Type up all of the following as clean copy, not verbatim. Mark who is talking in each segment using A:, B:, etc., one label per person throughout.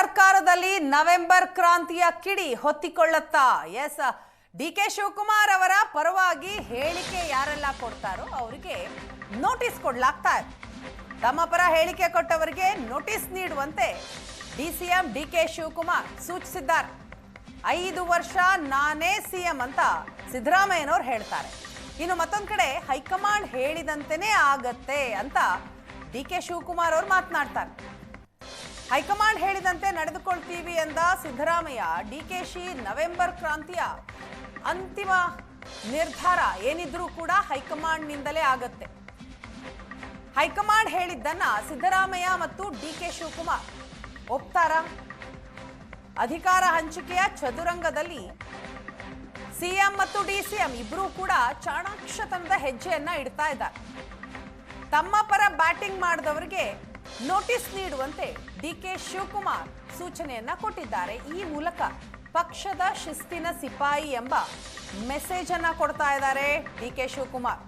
A: ಸರ್ಕಾರದಲ್ಲಿ ನವೆಂಬರ್ ಕ್ರಾಂತಿಯ ಕಿಡಿ ಹೊತ್ತಿಕೊಳ್ಳುತ್ತಾ? ಎಸ್, ಡಿಕೆ ಶಿವಕುಮಾರ್ ಅವರ ಪರವಾಗಿ ಹೇಳಿಕೆ ಯಾರೆಲ್ಲ ಕೊಡ್ತಾರೋ ಅವರಿಗೆ ನೋಟಿಸ್ ಕೊಡಲಾಗ್ತಾ ಇದೆ. ತಮ್ಮ ಪರ ಹೇಳಿಕೆ ಕೊಟ್ಟವರಿಗೆ ನೋಟಿಸ್ ನೀಡುವಂತೆ ಡಿಸಿಎಂ ಡಿಕೆ ಶಿವಕುಮಾರ್ ಸೂಚಿಸಿದ್ದಾರೆ. 5 ವರ್ಷ ನಾನೇ ಸಿಎಂ ಅಂತ ಸಿದ್ದರಾಮಯ್ಯನವರು ಹೇಳ್ತಾರೆ. ಇನ್ನು ಮತ್ತೊಂದು ಕಡೆ ಹೈಕಮಾಂಡ್ ಹೇಳಿದಂತೆನೇ ಆಗತ್ತೆ ಅಂತ ಡಿಕೆ ಶಿವಕುಮಾರ್ ಅವರು ಮಾತನಾಡ್ತಾರೆ. ಹೈಕಮಾಂಡ್ ಹೇಳಿದಂತೆ ನಡೆದುಕೊಳ್ತೀವಿ ಎಂದ ಸಿದ್ದರಾಮಯ್ಯ, ಡಿಕೆಶಿ ನವೆಂಬರ್ ಕ್ರಾಂತಿಯ ಅಂತಿಮ ನಿರ್ಧಾರ ಏನಿದ್ರೂ ಕೂಡ ಹೈಕಮಾಂಡ್ ನಿಂದಲೇ ಆಗತ್ತೆ. ಹೈಕಮಾಂಡ್ ಹೇಳಿದ್ದನ್ನ ಸಿದ್ದರಾಮಯ್ಯ ಮತ್ತು ಡಿಕೆ ಶಿವಕುಮಾರ್ ಒಪ್ತಾರಾ? ಅಧಿಕಾರ ಹಂಚಿಕೆಯ ಚದುರಂಗದಲ್ಲಿ ಸಿಎಂ ಮತ್ತು ಡಿಸಿಎಂ ಇಬ್ಬರೂ ಕೂಡ ಚಾಣಾಕ್ಷತನದ ಹೆಜ್ಜೆಯನ್ನ ಇಡ್ತಾ ಇದ್ದಾರೆ. ತಮ್ಮ ಪರ ಬ್ಯಾಟಿಂಗ್ ಮಾಡಿದವರಿಗೆ ನೋಟಿಸ್ ನೀಡುವಂತೆ ಡಿಕೆ ಶಿವಕುಮಾರ್ ಸೂಚನೆಯನ್ನ ಕೊಟ್ಟಿದ್ದಾರೆ. ಈ ಮೂಲಕ ಪಕ್ಷದ ಶಿಸ್ತಿನ ಸಿಪಾಯಿ ಎಂಬ ಮೆಸೇಜ್ ಅನ್ನ ಕೊಡ್ತಾ ಇದ್ದಾರೆ ಡಿಕೆ ಶಿವಕುಮಾರ್.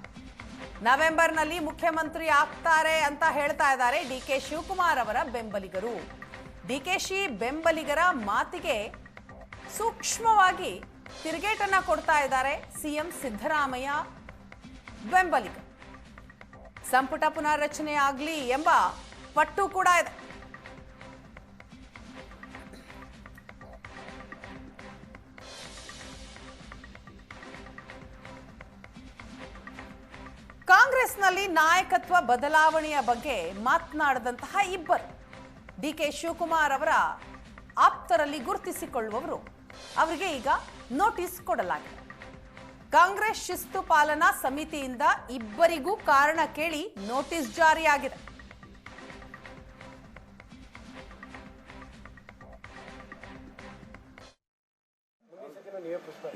A: ನವೆಂಬರ್ನಲ್ಲಿ ಮುಖ್ಯಮಂತ್ರಿ ಆಗ್ತಾರೆ ಅಂತ ಹೇಳ್ತಾ ಇದ್ದಾರೆ ಡಿಕೆ ಶಿವಕುಮಾರ್ ಅವರ ಬೆಂಬಲಿಗರು. ಡಿಕೆಶಿ ಬೆಂಬಲಿಗರ ಮಾತಿಗೆ ಸೂಕ್ಷ್ಮವಾಗಿ ತಿರುಗೇಟನ್ನ ಕೊಡ್ತಾ ಇದ್ದಾರೆ ಸಿಎಂ ಸಿದ್ದರಾಮಯ್ಯ ಬೆಂಬಲಿಗರು. ಸಂಪುಟ ಪುನಾರಚನೆ ಆಗಲಿ ಎಂಬ ಪಟ್ಟು ಕೂಡ ಇದೆ. ಕಾಂಗ್ರೆಸ್ನಲ್ಲಿ ನಾಯಕತ್ವ ಬದಲಾವಣೆಯ ಬಗ್ಗೆ ಮಾತನಾಡಿದಂತಹ ಇಬ್ಬರು ಡಿಕೆ ಶಿವಕುಮಾರ್ ಅವರ ಆಪ್ತರಲ್ಲಿ ಗುರುತಿಸಿಕೊಳ್ಳುವವರು ಅವರಿಗೆ ಈಗ ನೋಟಿಸ್ ಕೊಡಲಾಗಿದೆ. ಕಾಂಗ್ರೆಸ್ ಶಿಸ್ತು ಪಾಲನಾ ಸಮಿತಿಯಿಂದ ಇಬ್ಬರಿಗೂ ಕಾರಣ ಕೇಳಿ ನೋಟಿಸ್ ಜಾರಿಯಾಗಿದೆ.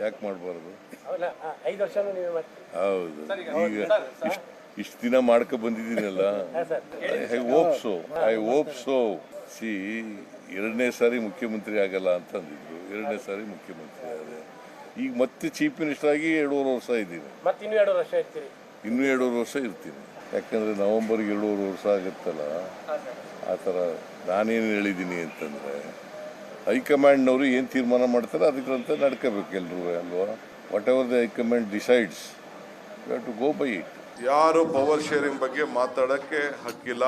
B: ಯಾಕೆ ಮಾಡಬಾರ್ದು?
C: 5 ವರ್ಷನೂ ನೀವೇ ಮಾಡ್ತೀವಿ.
B: ಹೌದು, ಈಗ ಇಷ್ಟು ದಿನ ಮಾಡ್ಕೊ ಬಂದಿದ್ದೀನಲ್ಲ. I hope so. ಸಿ, 2ನೇ ಸಾರಿ ಮುಖ್ಯಮಂತ್ರಿ ಆಗಲ್ಲ ಅಂತ ಅಂದಿದ್ರು. 2ನೇ ಸಾರಿ ಮುಖ್ಯಮಂತ್ರಿ ಆದ್ರೆ ಈಗ ಮತ್ತೆ ಚೀಫ್ ಮಿನಿಸ್ಟರ್ ಆಗಿ 2.5 ವರ್ಷ ಇದ್ದೀನಿ.
C: ಮತ್ತೆ ಇನ್ನೂ 2 ವರ್ಷ ಇರ್ತೀರಿ?
B: ಇನ್ನೂ 2.5 ವರ್ಷ ಇರ್ತೀನಿ. ಯಾಕಂದ್ರೆ ನವೆಂಬರ್ಗೆ 2.5 ವರ್ಷ ಆಗುತ್ತಲ್ಲ. ಆ ಥರ ನಾನೇನು ಹೇಳಿದ್ದೀನಿ ಅಂತಂದ್ರೆ, ಹೈಕಮಾಂಡ್ನವರು ಏನು ತೀರ್ಮಾನ ಮಾಡ್ತಾರೆ ಅದಕ್ಕಂತ ನಡ್ಕೋಬೇಕು ಎಲ್ಲರೂ ಅಲ್ವಾ. Whatever the high command decides, you have to go by it.
D: ಯಾರು ಪವರ್ ಶೇರಿಂಗ್ ಬಗ್ಗೆ ಮಾತಾಡೋಕ್ಕೆ ಹಕ್ಕಿಲ್ಲ.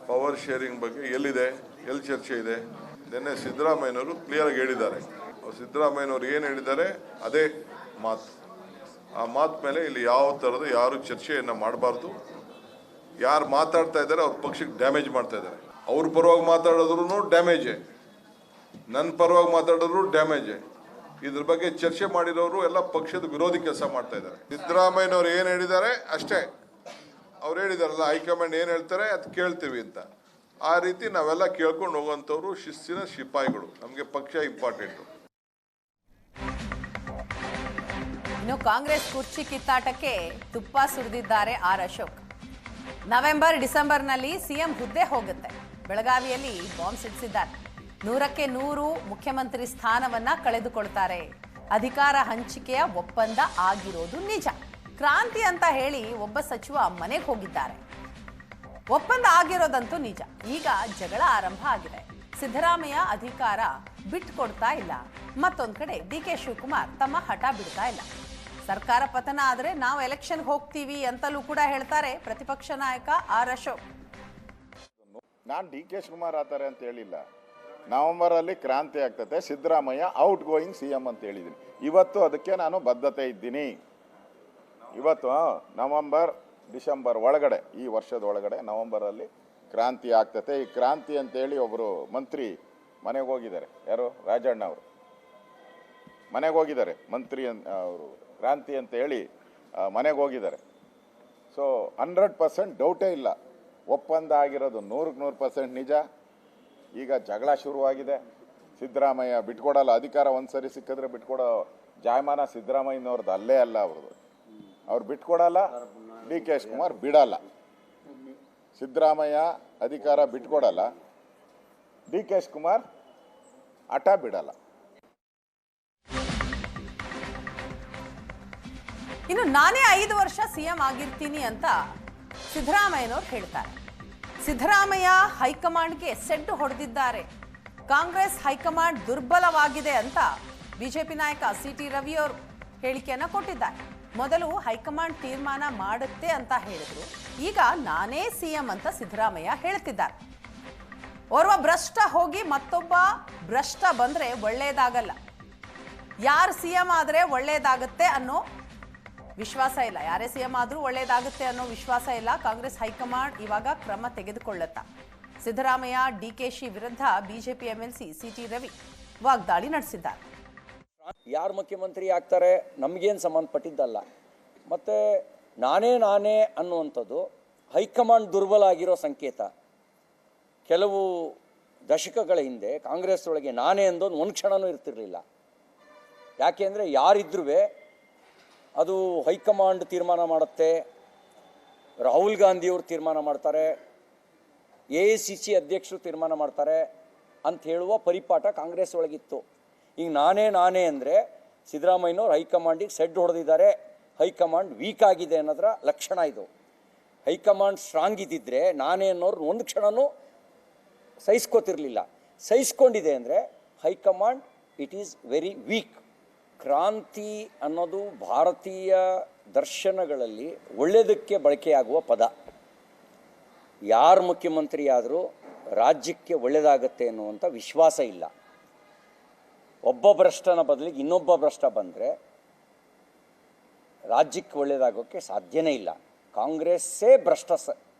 D: ಪವರ್ ಶೇರಿಂಗ್ ಬಗ್ಗೆ ಎಲ್ಲಿದೆ, ಎಲ್ಲಿ ಚರ್ಚೆ ಇದೆ? ನಿನ್ನೆ ಸಿದ್ದರಾಮಯ್ಯನವರು ಕ್ಲಿಯರಾಗಿ ಹೇಳಿದ್ದಾರೆ. ಸಿದ್ದರಾಮಯ್ಯನವರು ಏನು ಹೇಳಿದ್ದಾರೆ ಅದೇ ಮಾತು. ಆ ಮಾತು ಮೇಲೆ ಇಲ್ಲಿ ಯಾವ ಥರದ ಯಾರು ಚರ್ಚೆಯನ್ನು ಮಾಡಬಾರ್ದು. ಯಾರು ಮಾತಾಡ್ತಾ ಇದ್ದಾರೆ ಅವ್ರ ಪಕ್ಷಕ್ಕೆ ಡ್ಯಾಮೇಜ್ ಮಾಡ್ತಾ ಇದ್ದಾರೆ. ಅವ್ರ ಪರವಾಗಿ ಮಾತಾಡಿದ್ರು ಡ್ಯಾಮೇಜೇ, ನನ್ನ ಪರವಾಗಿ ಮಾತಾಡಿದ್ರು ಡ್ಯಾಮೇಜೇ. ಇದ್ರ ಬಗ್ಗೆ ಚರ್ಚೆ ಮಾಡಿರೋರು ಎಲ್ಲ ಪಕ್ಷದ ವಿರೋಧಿ ಕೆಲಸ ಮಾಡ್ತಾ ಇದ್ದಾರೆ. ಸಿದ್ದರಾಮಯ್ಯನವ್ರು ಏನು ಹೇಳಿದ್ದಾರೆ ಅಷ್ಟೇ. ಅವ್ರು ಹೇಳಿದಾರಲ್ಲ, ಹೈಕಮಾಂಡ್ ಏನು ಹೇಳ್ತಾರೆ ಅದು ಕೇಳ್ತೀವಿ ಅಂತ. ಆ ರೀತಿ ನಾವೆಲ್ಲ ಕೇಳ್ಕೊಂಡು ಹೋಗುವಂಥವ್ರು ಶಿಸ್ತಿನ ಸಿಪಾಯಿಗಳು. ನಮಗೆ ಪಕ್ಷ ಇಂಪಾರ್ಟೆಂಟು.
A: ಇನ್ನು ಕಾಂಗ್ರೆಸ್ ಕುರ್ಚಿ ಕಿತ್ತಾಟಕ್ಕೆ ತುಪ್ಪ ಸುರಿದಿದ್ದಾರೆ ಆರ್ ಅಶೋಕ್. ನವೆಂಬರ್ ಡಿಸೆಂಬರ್ನಲ್ಲಿ ಸಿಎಂ ಹುದ್ದೆ ಹೋಗುತ್ತೆ. ಬೆಳಗಾವಿಯಲ್ಲಿ ಬಾಂಬ್ ಸಿಡಿಸಿದ್ದಾರೆ. 100ಕ್ಕೆ 100 ಮುಖ್ಯಮಂತ್ರಿ ಸ್ಥಾನವನ್ನ ಕಳೆದುಕೊಳ್ತಾರೆ. ಅಧಿಕಾರ ಹಂಚಿಕೆಯ ಒಪ್ಪಂದ ಆಗಿರೋದು ನಿಜ. ಕ್ರಾಂತಿ ಅಂತ ಹೇಳಿ ಒಬ್ಬ ಸಚಿವ ಮನೆಗೆ ಹೋಗಿದ್ದಾರೆ. ಒಪ್ಪಂದ ಆಗಿರೋದಂತೂ ನಿಜ. ಈಗ ಜಗಳ ಆರಂಭ ಆಗಿದೆ. ಸಿದ್ದರಾಮಯ್ಯ ಅಧಿಕಾರ ಬಿಟ್ಕೊಡ್ತಾ ಇಲ್ಲ. ಮತ್ತೊಂದು ಕಡೆ ಡಿಕೆ ಶಿವಕುಮಾರ್ ತಮ್ಮ ಹಠ ಬಿಡ್ತಾ ಇಲ್ಲ. ಸರ್ಕಾರ ಪತನ ಆದರೆ ನಾವು ಎಲೆಕ್ಷನ್ ಹೋಗ್ತೀವಿ ಅಂತಲೂ ಕೂಡ ಹೇಳ್ತಾರೆ ಪ್ರತಿಪಕ್ಷ ನಾಯಕ ಆರ್ ಅಶೋಕ್.
E: ನಾನು ಡಿಕೆ ಶಿವಕುಮಾರ್ ಆತಾರೆ ಅಂತ ಹೇಳಿಲ್ಲ. ನವೆಂಬರಲ್ಲಿ ಕ್ರಾಂತಿ ಆಗ್ತದೆ, ಸಿದ್ದರಾಮಯ್ಯ ಔಟ್ ಗೋಯಿಂಗ್ ಸಿಎಂ ಅಂತ ಹೇಳಿದ್ದೀನಿ. ಇವತ್ತು ಅದಕ್ಕೆ ನಾನು ಬದ್ಧತೆ ಇದ್ದೀನಿ. ಇವತ್ತು ನವೆಂಬರ್ ಡಿಸೆಂಬರ್ ಒಳಗಡೆ, ಈ ವರ್ಷದ ಒಳಗಡೆ ನವೆಂಬರಲ್ಲಿ ಕ್ರಾಂತಿ ಆಗ್ತದೆ. ಈ ಕ್ರಾಂತಿ ಅಂತೇಳಿ ಒಬ್ಬರು ಮಂತ್ರಿ ಮನೆಗೆ ಹೋಗಿದ್ದಾರೆ. ಯಾರು? ರಾಜಣ್ಣ ಅವರು ಮನೆಗೆ ಹೋಗಿದ್ದಾರೆ. ಮಂತ್ರಿ ಅವರು ಕ್ರಾಂತಿ ಅಂತ ಹೇಳಿ ಮನೆಗೆ ಹೋಗಿದ್ದಾರೆ. ಸೊ 100% ಡೌಟೇ ಇಲ್ಲ. ಒಪ್ಪಂದ ಆಗಿರೋದು 100% ನಿಜ. ಈಗ ಜಗಳ ಶುರುವಾಗಿದೆ. ಸಿದ್ದರಾಮಯ್ಯ ಬಿಟ್ಕೊಡಲ್ಲ. ಅಧಿಕಾರ ಒಂದ್ಸರಿ ಸಿಕ್ಕಿದ್ರೆ ಬಿಟ್ಕೊಡೋ ಜಾಯಮಾನ ಸಿದ್ದರಾಮಯ್ಯನವ್ರದ್ದು ಅಲ್ಲೇ ಅಲ್ಲ. ಅವ್ರು ಬಿಟ್ಕೊಡಲ್ಲ. ಡಿ ಕೆ ಶಿವಕುಮಾರ್ ಬಿಡಲ್ಲ. ಸಿದ್ದರಾಮಯ್ಯ ಅಧಿಕಾರ ಬಿಟ್ಕೊಡಲ್ಲ. ಡಿ ಕೆ ಶಿವಕುಮಾರ್ ಹಠ ಬಿಡಲ್ಲ.
A: ಇನ್ನು ನಾನೇ 5 ವರ್ಷ ಸಿಎಂ ಆಗಿರ್ತೀನಿ ಅಂತ ಸಿದ್ದರಾಮಯ್ಯನವರು ಹೇಳ್ತಾರೆ. ಸಿದ್ದರಾಮಯ್ಯ ಹೈಕಮಾಂಡ್ಗೆ ಸೆಡ್ಡು ಹೊಡೆದಿದ್ದಾರೆ. ಕಾಂಗ್ರೆಸ್ ಹೈಕಮಾಂಡ್ ದುರ್ಬಲವಾಗಿದೆ ಅಂತ ಬಿಜೆಪಿ ನಾಯಕ ಸಿಟಿ ರವಿ ಅವರು ಹೇಳಿಕೆಯನ್ನ ಕೊಟ್ಟಿದ್ದಾರೆ. ಮೊದಲು ಹೈಕಮಾಂಡ್ ತೀರ್ಮಾನ ಮಾಡುತ್ತೆ ಅಂತ ಹೇಳಿದ್ರು, ಈಗ ನಾನೇ ಸಿಎಂ ಅಂತ ಸಿದ್ದರಾಮಯ್ಯ ಹೇಳ್ತಿದ್ದಾರೆ. ಓರ್ವ ಭ್ರಷ್ಟ ಹೋಗಿ ಮತ್ತೊಬ್ಬ ಭ್ರಷ್ಟ ಬಂದ್ರೆ ಒಳ್ಳೇದಾಗಲ್ಲ. ಯಾರು ಸಿಎಂ ಆದ್ರೆ ಒಳ್ಳೇದಾಗುತ್ತೆ ಅನ್ನೋ ವಿಶ್ವಾಸ ಇಲ್ಲ. ಯಾರೇ ಸಿಎಂ ಆದ್ರೂ ಒಳ್ಳೇದಾಗುತ್ತೆ ಅನ್ನೋ ವಿಶ್ವಾಸ ಇಲ್ಲ. ಕಾಂಗ್ರೆಸ್ ಹೈಕಮಾಂಡ್ ಇವಾಗ ಕ್ರಮ ತೆಗೆದುಕೊಳ್ಳುತ್ತಾ? ಸಿದ್ದರಾಮಯ್ಯ ಡಿಕೆಶಿ ವಿರುದ್ಧ ಬಿಜೆಪಿ ಎಂಎಲ್ಸಿ ಸಿಟಿ ರವಿ ವಾಗ್ದಾಳಿ ನಡೆಸಿದ್ದಾರೆ.
F: ಯಾರು ಮುಖ್ಯಮಂತ್ರಿ ಆಗ್ತಾರೆ ನಮಗೇನು ಸಂಬಂಧಪಟ್ಟಿದ್ದಲ್ಲ. ಮತ್ತು ನಾನೇ ಅನ್ನುವಂಥದ್ದು ಹೈಕಮಾಂಡ್ ದುರ್ಬಲ ಆಗಿರೋ ಸಂಕೇತ. ಕೆಲವು ದಶಕಗಳ ಹಿಂದೆ ಕಾಂಗ್ರೆಸ್ ಒಳಗೆ ನಾನೇ ಅಂದೋದು ಒಂದು ಕ್ಷಣನೂ ಇರ್ತಿರಲಿಲ್ಲ. ಯಾಕೆಂದರೆ ಯಾರಿದ್ರೂ ಅದು ಹೈಕಮಾಂಡ್ ತೀರ್ಮಾನ ಮಾಡುತ್ತೆ, ರಾಹುಲ್ ಗಾಂಧಿಯವರು ತೀರ್ಮಾನ ಮಾಡ್ತಾರೆ, AICC ಅಧ್ಯಕ್ಷರು ತೀರ್ಮಾನ ಮಾಡ್ತಾರೆ ಅಂತ ಹೇಳುವ ಪರಿಪಾಠ ಕಾಂಗ್ರೆಸ್ ಒಳಗಿತ್ತು. ಈಗ ನಾನೇ ಅಂದರೆ ಸಿದ್ದರಾಮಯ್ಯನವ್ರು ಹೈಕಮಾಂಡಿಗೆ ಸೆಡ್ ಹೊಡೆದಿದ್ದಾರೆ, ಹೈಕಮಾಂಡ್ ವೀಕ್ ಆಗಿದೆ ಅನ್ನೋದರ ಲಕ್ಷಣ ಇದು. ಹೈಕಮಾಂಡ್ ಸ್ಟ್ರಾಂಗ್ ಇದ್ದಿದ್ರೆ ನಾನೇ ಅನ್ನೋರು ಒಂದು ಕ್ಷಣನೂ ಸಹಿಸ್ಕೋತಿರ್ಲಿಲ್ಲ. ಸಹಿಸ್ಕೊಂಡಿದೆ ಅಂದರೆ high command it is very weak. ಕ್ರಾಂತಿ ಅನ್ನೋದು ಭಾರತೀಯ ದರ್ಶನಗಳಲ್ಲಿ ಒಳ್ಳೆಯದಕ್ಕೆ ಬಳಕೆಯಾಗುವ ಪದ. ಯಾರು ಮುಖ್ಯಮಂತ್ರಿ ಆದರೂ ರಾಜ್ಯಕ್ಕೆ ಒಳ್ಳೆಯದಾಗತ್ತೆ ಅನ್ನುವಂಥ ವಿಶ್ವಾಸ ಇಲ್ಲ. ಒಬ್ಬ ಭ್ರಷ್ಟನ ಬದಲಿಗೆ ಇನ್ನೊಬ್ಬ ಭ್ರಷ್ಟ ಬಂದರೆ ರಾಜ್ಯಕ್ಕೆ ಒಳ್ಳೆಯದಾಗೋಕ್ಕೆ ಸಾಧ್ಯನೇ ಇಲ್ಲ. ಕಾಂಗ್ರೆಸ್ಸೇ ಭ್ರಷ್ಟ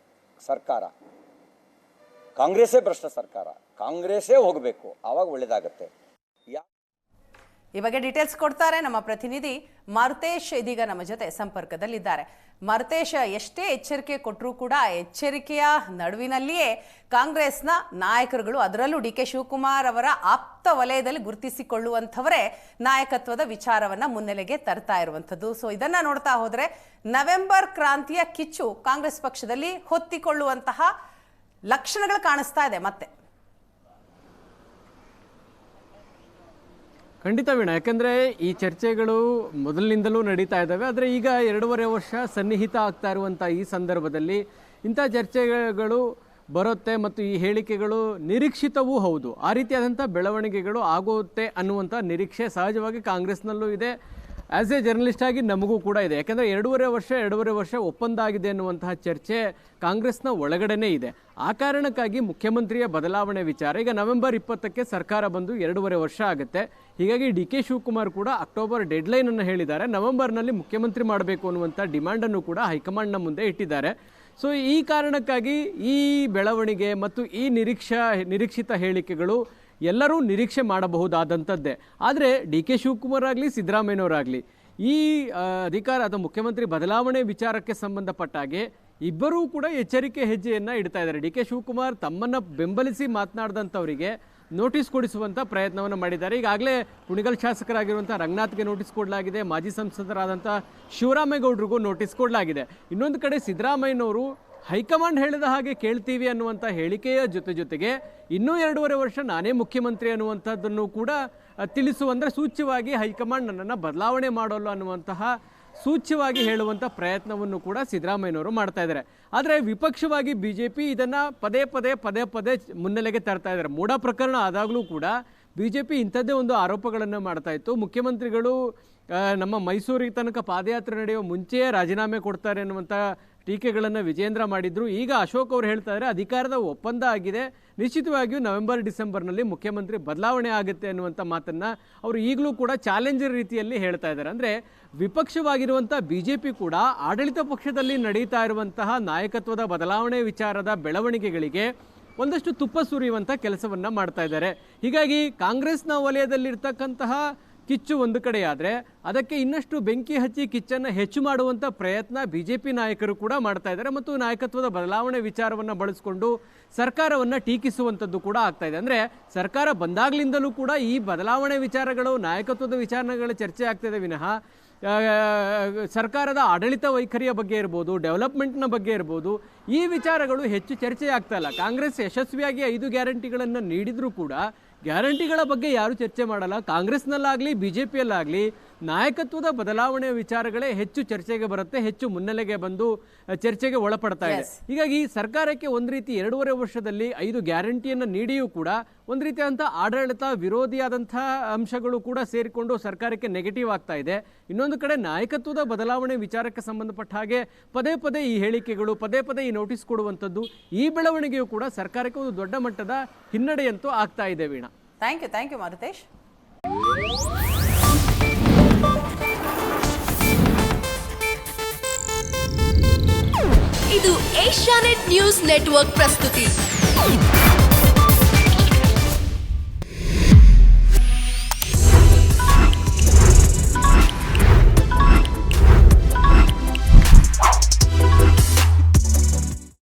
F: ಸರ್ಕಾರ, ಕಾಂಗ್ರೆಸ್ಸೇ ಹೋಗಬೇಕು, ಆವಾಗ ಒಳ್ಳೆಯದಾಗತ್ತೆ.
A: ಈ ಬಗ್ಗೆ ಡೀಟೇಲ್ಸ್ ಕೊಡ್ತಾರೆ ನಮ್ಮ ಪ್ರತಿನಿಧಿ ಮಾರುತೇಶ್. ಇದೀಗ ನಮ್ಮ ಜೊತೆ ಸಂಪರ್ಕದಲ್ಲಿದ್ದಾರೆ. ಮಾರುತೇಶ್, ಎಷ್ಟೇ ಎಚ್ಚರಿಕೆ ಕೊಟ್ಟರೂ ಕೂಡ ಎಚ್ಚರಿಕೆಯ ನಡುವಿನಲ್ಲಿಯೇ ಕಾಂಗ್ರೆಸ್ನ ನಾಯಕರುಗಳು, ಅದರಲ್ಲೂ DK ಶಿವಕುಮಾರ್ ಅವರ ಆಪ್ತ ವಲಯದಲ್ಲಿ ಗುರುತಿಸಿಕೊಳ್ಳುವಂಥವರೇ ನಾಯಕತ್ವದ ವಿಚಾರವನ್ನ ಮುನ್ನೆಲೆಗೆ ತರ್ತಾ ಇರುವಂಥದ್ದು. ಸೊ ಇದನ್ನ ನೋಡ್ತಾ ಹೋದ್ರೆ ನವೆಂಬರ್ ಕ್ರಾಂತಿಯ ಕಿಚ್ಚು ಕಾಂಗ್ರೆಸ್ ಪಕ್ಷದಲ್ಲಿ ಹೊತ್ತಿಕೊಳ್ಳುವಂತಹ ಲಕ್ಷಣಗಳು ಕಾಣಿಸ್ತಾ ಇದೆ ಮತ್ತೆ.
G: ಖಂಡಿತ ವೀಣಾ, ಯಾಕೆಂದರೆ ಈ ಚರ್ಚೆಗಳು ಮೊದಲಿನಿಂದಲೂ ನಡೀತಾ ಇದ್ದಾವೆ. ಆದರೆ ಈಗ 2.5 ವರ್ಷ ಸನ್ನಿಹಿತ ಆಗ್ತಾ ಇರುವಂಥ ಈ ಸಂದರ್ಭದಲ್ಲಿ ಇಂಥ ಚರ್ಚೆಗಳು ಬರುತ್ತೆ ಮತ್ತು ಈ ಹೇಳಿಕೆಗಳು ನಿರೀಕ್ಷಿತವೂ ಹೌದು. ಆ ರೀತಿಯಾದಂಥ ಬೆಳವಣಿಗೆಗಳು ಆಗುತ್ತೆ ಅನ್ನುವಂಥ ನಿರೀಕ್ಷೆ ಸಹಜವಾಗಿ ಕಾಂಗ್ರೆಸ್ನಲ್ಲೂ ಇದೆ. ಆ್ಯಸ್ ಎ ಜರ್ನಲಿಸ್ಟ್ ಆಗಿ ನಮಗೂ ಕೂಡ ಇದೆ. ಯಾಕೆಂದರೆ 2.5 ವರ್ಷ ಒಪ್ಪಂದ ಆಗಿದೆ ಅನ್ನುವಂತಹ ಚರ್ಚೆ ಕಾಂಗ್ರೆಸ್ನ ಒಳಗಡೆನೇ ಇದೆ. ಆ ಕಾರಣಕ್ಕಾಗಿ ಮುಖ್ಯಮಂತ್ರಿಯ ಬದಲಾವಣೆ ವಿಚಾರ ಈಗ ನವೆಂಬರ್ 20ಕ್ಕೆ ಸರ್ಕಾರ ಬಂದು 2.5 ವರ್ಷ ಆಗುತ್ತೆ. ಹೀಗಾಗಿ DK ಶಿವಕುಮಾರ್ ಕೂಡ ಅಕ್ಟೋಬರ್ ಡೆಡ್ಲೈನನ್ನು ಹೇಳಿದ್ದಾರೆ. ನವೆಂಬರ್ನಲ್ಲಿ ಮುಖ್ಯಮಂತ್ರಿ ಮಾಡಬೇಕು ಅನ್ನುವಂಥ ಡಿಮ್ಯಾಂಡನ್ನು ಕೂಡ ಹೈಕಮಾಂಡ್ನ ಮುಂದೆ ಇಟ್ಟಿದ್ದಾರೆ. ಸೊ ಈ ಕಾರಣಕ್ಕಾಗಿ ಈ ಬೆಳವಣಿಗೆ ಮತ್ತು ಈ ನಿರೀಕ್ಷಿತ ಹೇಳಿಕೆಗಳು ಎಲ್ಲರೂ ನಿರೀಕ್ಷೆ ಮಾಡಬಹುದಾದಂಥದ್ದೇ. ಆದರೆ DK ಶಿವಕುಮಾರ್ ಆಗಲಿ ಸಿದ್ದರಾಮಯ್ಯನವರಾಗಲಿ ಈ ಅಧಿಕಾರ ಅಥವಾ ಮುಖ್ಯಮಂತ್ರಿ ಬದಲಾವಣೆ ವಿಚಾರಕ್ಕೆ ಸಂಬಂಧಪಟ್ಟ ಹಾಗೆ ಇಬ್ಬರೂ ಕೂಡ ಎಚ್ಚರಿಕೆ ಹೆಜ್ಜೆಯನ್ನು ಇಡ್ತಾ ಇದ್ದಾರೆ. DK ಶಿವಕುಮಾರ್ ತಮ್ಮನ್ನು ಬೆಂಬಲಿಸಿ ಮಾತನಾಡಿದಂಥವರಿಗೆ ನೋಟಿಸ್ ಕೊಡಿಸುವಂಥ ಪ್ರಯತ್ನವನ್ನು ಮಾಡಿದ್ದಾರೆ. ಈಗಾಗಲೇ ಕುಣಿಗಲ್ ಶಾಸಕರಾಗಿರುವಂಥ ರಂಗನಾಥ್ಗೆ ನೋಟಿಸ್ ಕೊಡಲಾಗಿದೆ, ಮಾಜಿ ಸಂಸದರಾದಂಥ ಶಿವರಾಮೇಗೌಡರಿಗೂ ನೋಟಿಸ್ ಕೊಡಲಾಗಿದೆ. ಇನ್ನೊಂದು ಕಡೆ ಸಿದ್ದರಾಮಯ್ಯನವರು ಹೈಕಮಾಂಡ್ ಹೇಳಿದ ಹಾಗೆ ಕೇಳ್ತೀವಿ ಅನ್ನುವಂಥ ಹೇಳಿಕೆಯ ಜೊತೆಗೆ ಇನ್ನೂ 2.5 ವರ್ಷ ನಾನೇ ಮುಖ್ಯಮಂತ್ರಿ ಅನ್ನುವಂಥದ್ದನ್ನು ಕೂಡ ತಿಳಿಸುವಂದರೆ ಸೂಚ್ಯವಾಗಿ ಹೈಕಮಾಂಡ್ ನನ್ನನ್ನು ಬದಲಾವಣೆ ಮಾಡೋಲ್ಲ ಅನ್ನುವಂತಹ ಸೂಚ್ಯವಾಗಿ ಹೇಳುವಂಥ ಪ್ರಯತ್ನವನ್ನು ಕೂಡ ಸಿದ್ದರಾಮಯ್ಯನವರು ಮಾಡ್ತಾ ಇದ್ದಾರೆ. ಆದರೆ ವಿಪಕ್ಷವಾಗಿ BJP ಇದನ್ನು ಪದೇ ಮುನ್ನೆಲೆಗೆ ತರ್ತಾ ಇದ್ದಾರೆ. ಮೂಡ ಪ್ರಕರಣ ಆದಾಗಲೂ ಕೂಡ BJP ಇಂಥದ್ದೇ ಒಂದು ಆರೋಪಗಳನ್ನು ಮಾಡ್ತಾ ಇತ್ತು. ಮುಖ್ಯಮಂತ್ರಿಗಳು ನಮ್ಮ ಮೈಸೂರಿಗೆ ತನಕ ಪಾದಯಾತ್ರೆ ನಡೆಯುವ ಮುಂಚೆಯೇ ರಾಜೀನಾಮೆ ಕೊಡ್ತಾರೆ ಅನ್ನುವಂಥ ಟೀಕೆಗಳನ್ನು ವಿಜೇಂದ್ರ ಮಾಡಿದ್ರು. ಈಗ ಅಶೋಕ್ ಅವರು ಹೇಳ್ತಾ ಇದ್ದಾರೆ ಅಧಿಕಾರದ ಒಪ್ಪಂದ ಆಗಿದೆ, ನಿಶ್ಚಿತವಾಗಿಯೂ ನವೆಂಬರ್-ಡಿಸೆಂಬರ್ನಲ್ಲಿ ಮುಖ್ಯಮಂತ್ರಿ ಬದಲಾವಣೆ ಆಗುತ್ತೆ ಅನ್ನುವಂಥ ಮಾತನ್ನು ಅವರು ಈಗಲೂ ಕೂಡ ಚಾಲೆಂಜರ್ ರೀತಿಯಲ್ಲಿ ಹೇಳ್ತಾ ಇದ್ದಾರೆ. ಅಂದರೆ ವಿಪಕ್ಷವಾಗಿರುವಂಥ BJP ಕೂಡ ಆಡಳಿತ ಪಕ್ಷದಲ್ಲಿ ನಡೀತಾ ಇರುವಂತಹ ನಾಯಕತ್ವದ ಬದಲಾವಣೆ ವಿಚಾರದ ಬೆಳವಣಿಗೆಗಳಿಗೆ ಒಂದಷ್ಟು ತುಪ್ಪ ಸುರಿಯುವಂಥ ಕೆಲಸವನ್ನು ಮಾಡ್ತಾ ಇದ್ದಾರೆ. ಹೀಗಾಗಿ ಕಾಂಗ್ರೆಸ್ನ ವಲಯದಲ್ಲಿರ್ತಕ್ಕಂತಹ ಕಿಚ್ಚು ಒಂದು ಕಡೆಯಾದರೆ ಅದಕ್ಕೆ ಇನ್ನಷ್ಟು ಬೆಂಕಿ ಹಚ್ಚಿ ಕಿಚ್ಚನ್ನು ಹೆಚ್ಚು ಮಾಡುವಂಥ ಪ್ರಯತ್ನ BJP ನಾಯಕರು ಕೂಡ ಮಾಡ್ತಾ ಇದ್ದಾರೆ ಮತ್ತು ನಾಯಕತ್ವದ ಬದಲಾವಣೆ ವಿಚಾರವನ್ನು ಬಳಸಿಕೊಂಡು ಸರ್ಕಾರವನ್ನು ಟೀಕಿಸುವಂಥದ್ದು ಕೂಡ ಆಗ್ತಾ ಇದೆ. ಅಂದರೆ ಸರ್ಕಾರ ಬಂದಾಗಲಿಂದಲೂ ಕೂಡ ಈ ಬದಲಾವಣೆ ವಿಚಾರಗಳು ನಾಯಕತ್ವದ ವಿಚಾರಗಳ ಚರ್ಚೆ ಆಗ್ತಿದೆ ವಿನಃ ಸರ್ಕಾರದ ಆಡಳಿತ ವೈಖರಿಯ ಬಗ್ಗೆ ಇರ್ಬೋದು, ಡೆವಲಪ್ಮೆಂಟ್ನ ಬಗ್ಗೆ ಇರ್ಬೋದು, ಈ ವಿಚಾರಗಳು ಹೆಚ್ಚು ಚರ್ಚೆ ಆಗ್ತಾ ಇಲ್ಲ. ಕಾಂಗ್ರೆಸ್ ಯಶಸ್ವಿಯಾಗಿ 5 ಗ್ಯಾರಂಟಿಗಳನ್ನು ನೀಡಿದರೂ ಕೂಡ ಗ್ಯಾರಂಟಿಗಳ ಬಗ್ಗೆ ಯಾರು ಚರ್ಚೆ ಮಾಡಲ್ಲ. ಕಾಂಗ್ರೆಸ್ನಲ್ಲಾಗಲಿ BJPಯಲ್ಲಾಗಲಿ ನಾಯಕತ್ವದ ಬದಲಾವಣೆಯ ವಿಚಾರಗಳೇ ಹೆಚ್ಚು ಚರ್ಚೆಗೆ ಬರುತ್ತೆ, ಹೆಚ್ಚು ಮುನ್ನೆಲೆಗೆ ಬಂದು ಚರ್ಚೆಗೆ ಒಳಪಡ್ತಾ ಇದೆ. ಹೀಗಾಗಿ ಸರ್ಕಾರಕ್ಕೆ ಒಂದು ರೀತಿ 2.5 ವರ್ಷದಲ್ಲಿ 5 ಗ್ಯಾರಂಟಿಯನ್ನು ನೀಡಿಯೂ ಕೂಡ ಒಂದು ರೀತಿಯಾದಂಥ ಆಡಳಿತ ವಿರೋಧಿಯಾದಂಥ ಅಂಶಗಳು ಕೂಡ ಸೇರಿಕೊಂಡು ಸರ್ಕಾರಕ್ಕೆ ನೆಗೆಟಿವ್ ಆಗ್ತಾ ಇದೆ. ಇನ್ನೊಂದು ಕಡೆ ನಾಯಕತ್ವದ ಬದಲಾವಣೆ ವಿಚಾರಕ್ಕೆ ಸಂಬಂಧಪಟ್ಟ ಹಾಗೆ ಪದೇ ಪದೇ ಈ ಹೇಳಿಕೆಗಳು, ಪದೇ ಪದೇ ಈ ನೋಟಿಸ್ ಕೊಡುವಂಥದ್ದು, ಈ ಬೆಳವಣಿಗೆಯೂ ಕೂಡ ಸರ್ಕಾರಕ್ಕೆ ಒಂದು ದೊಡ್ಡ ಮಟ್ಟದ ಹಿನ್ನಡೆಯಂತೂ ಆಗ್ತಾ ಇದೆ. Veena,
A: thank you Marutesh.
H: ಇದು ಏಷ್ಯಾನೆಟ್ ನ್ಯೂಸ್ ನೆಟ್ವರ್ಕ್ ಪ್ರಸ್ತುತಿ.